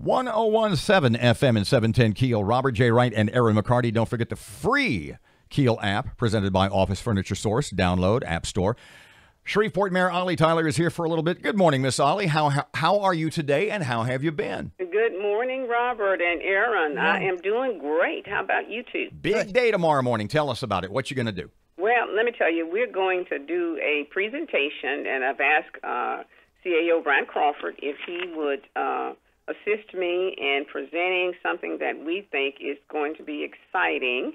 1017 FM and 710 Keel. Robert J. Wright and Aaron McCarty. Don't forget the free Keel app presented by Office Furniture Source. Download App Store. Shreveport Mayor Ollie Tyler is here for a little bit. Good morning, Miss Ollie. How are you today, and how have you been? Good morning, Robert and Aaron. I am doing great. How about you two? Big day tomorrow morning. Tell us about it. What you going to do? Well, let me tell you, we're going to do a presentation, and I've asked CAO Brian Crawford if he would assist me in presenting something that we think is going to be exciting.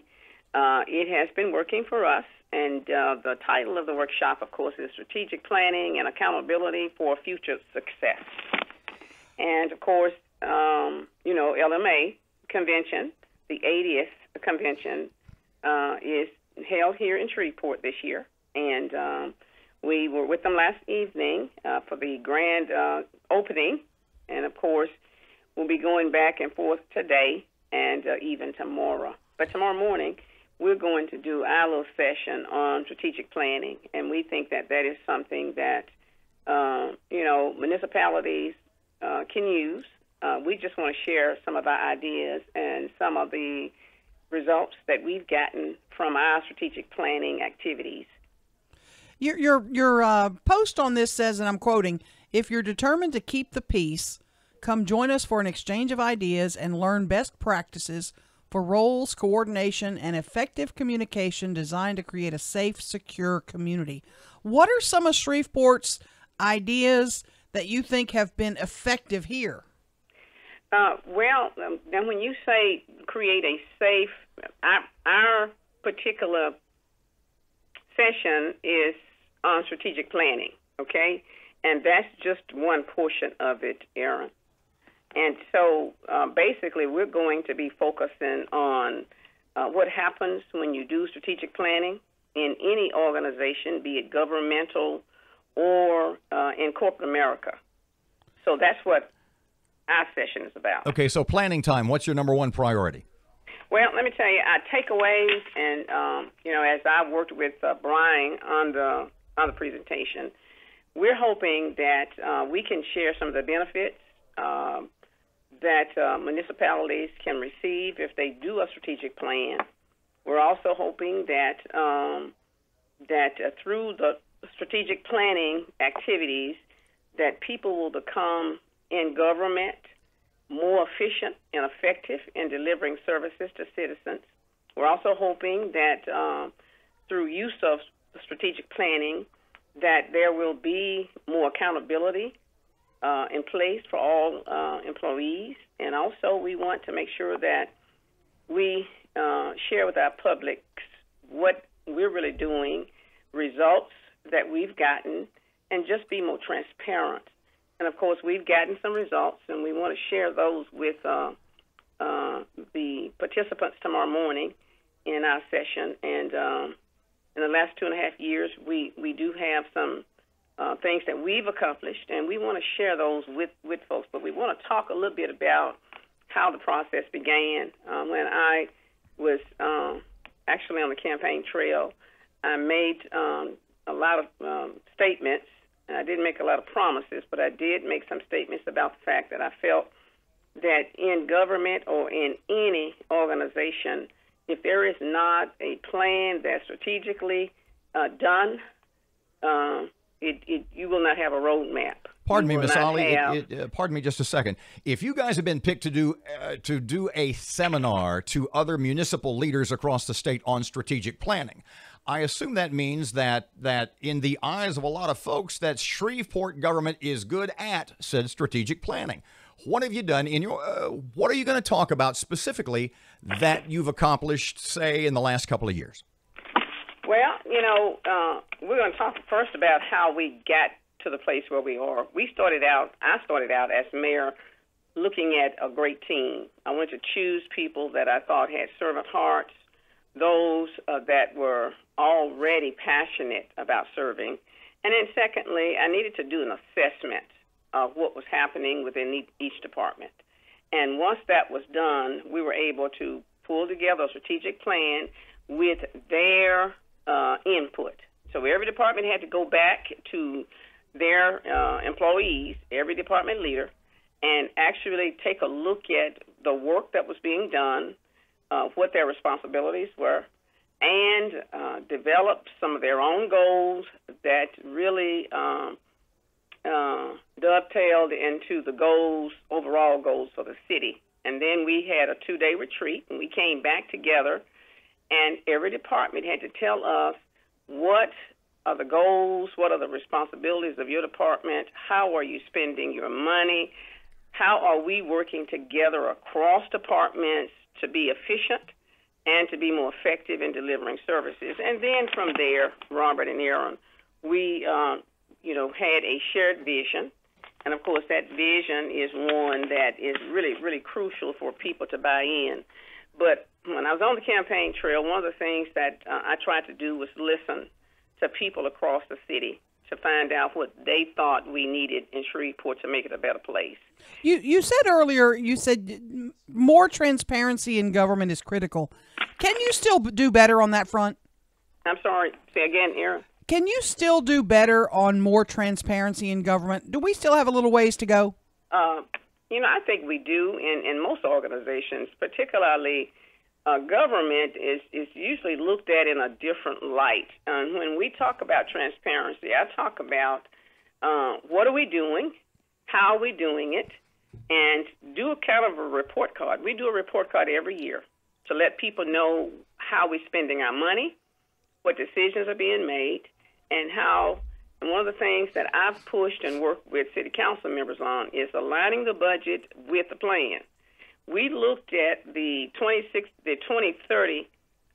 It has been working for us. And the title of the workshop, of course, is Strategic Planning and Accountability for Future Success. And, of course, LMA convention, the 80th convention, is held here in Shreveport this year. And we were with them last evening for the grand opening. And, of course, we'll be going back and forth today and even tomorrow. But tomorrow morning, we're going to do our little session on strategic planning, and we think that that is something that, municipalities can use. We just want to share some of our ideas and some of the results that we've gotten from our strategic planning activities. Your post on this says, and I'm quoting, "If you're determined to keep the peace, come join us for an exchange of ideas and learn best practices for roles, coordination, and effective communication designed to create a safe, secure community." What are some of Shreveport's ideas that you think have been effective here? Now when you say create a safe, our particular session is on strategic planning, okay? And that's just one portion of it, Aaron. And so basically we're going to be focusing on what happens when you do strategic planning in any organization, be it governmental or in corporate America. So that's what our session is about. Okay, so planning time. What's your number one priority? Well, let me tell you, our takeaways, and as I've worked with Brian on the presentation, we're hoping that we can share some of the benefits that municipalities can receive if they do a strategic plan. We're also hoping that through the strategic planning activities, that people will become in government more efficient and effective in delivering services to citizens. We're also hoping that through use of strategic planning, that there will be more accountability in place for all employees. And also we want to make sure that we share with our public what we're really doing, results that we've gotten, and just be more transparent. And, of course, we've gotten some results, and we want to share those with the participants tomorrow morning in our session. And in the last 2.5 years, we do have some things that we've accomplished, and we want to share those with folks. But we want to talk a little bit about how the process began. When I was actually on the campaign trail, I made a lot of statements, and I didn't make a lot of promises, but I did make some statements about the fact that I felt that in government or in any organization, if there is not a plan that's strategically done, you will not have a roadmap. Pardon me, Miss Ollie. Pardon me just a second. If you guys have been picked to do a seminar to other municipal leaders across the state on strategic planning, I assume that means that in the eyes of a lot of folks, that Shreveport government is good at said strategic planning. What have you done in your? What are you going to talk about specifically that you've accomplished, say, in the last couple of years? Well, we're going to talk first about how we got to the place where we are. I started out as mayor looking at a great team. I wanted to choose people that I thought had servant hearts, those that were already passionate about serving. And then secondly, I needed to do an assessment of what was happening within each department. And once that was done, we were able to pull together a strategic plan with their input. So every department had to go back to their employees, every department leader, and actually take a look at the work that was being done, what their responsibilities were, and develop some of their own goals that really dovetailed into the goals, overall goals for the city. And then we had a 2-day retreat, and we came back together, and every department had to tell us what are the goals, what are the responsibilities of your department, how are you spending your money, how are we working together across departments to be efficient and to be more effective in delivering services. And then from there, Robert and Aaron, we had a shared vision. And, of course, that vision is one that is really, really crucial for people to buy in. But when I was on the campaign trail, one of the things that I tried to do was listen to people across the city to find out what they thought we needed in Shreveport to make it a better place. You said earlier, you said more transparency in government is critical. Can you still do better on that front? I'm sorry. Say again, Aaron. Can you still do better on more transparency in government? Do we still have a little ways to go? I think we do in most organizations, particularly government is usually looked at in a different light. When we talk about transparency, I talk about what are we doing, how are we doing it, and do a kind of a report card. We do a report card every year to let people know how we're spending our money, what decisions are being made, and how. And one of the things that I've pushed and worked with city council members on is aligning the budget with the plan. We looked at the 2030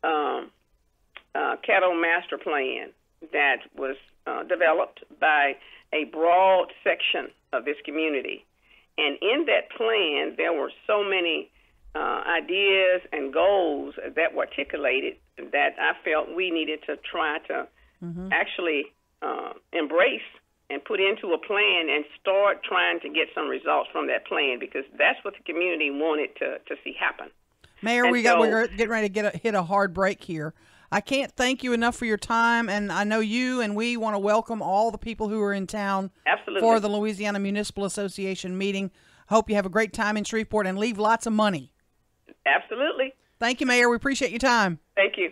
Caddo Master Plan that was developed by a broad section of this community. And in that plan, there were so many ideas and goals that were articulated that I felt we needed to try to actually embrace and put into a plan and start trying to get some results from that plan, because that's what the community wanted to see happen. Mayor, we're getting ready to hit a hard break here. I can't thank you enough for your time, and I know you and we want to welcome all the people who are in town for the Louisiana Municipal Association meeting. Hope you have a great time in Shreveport and leave lots of money. Absolutely. Thank you, Mayor. We appreciate your time. Thank you.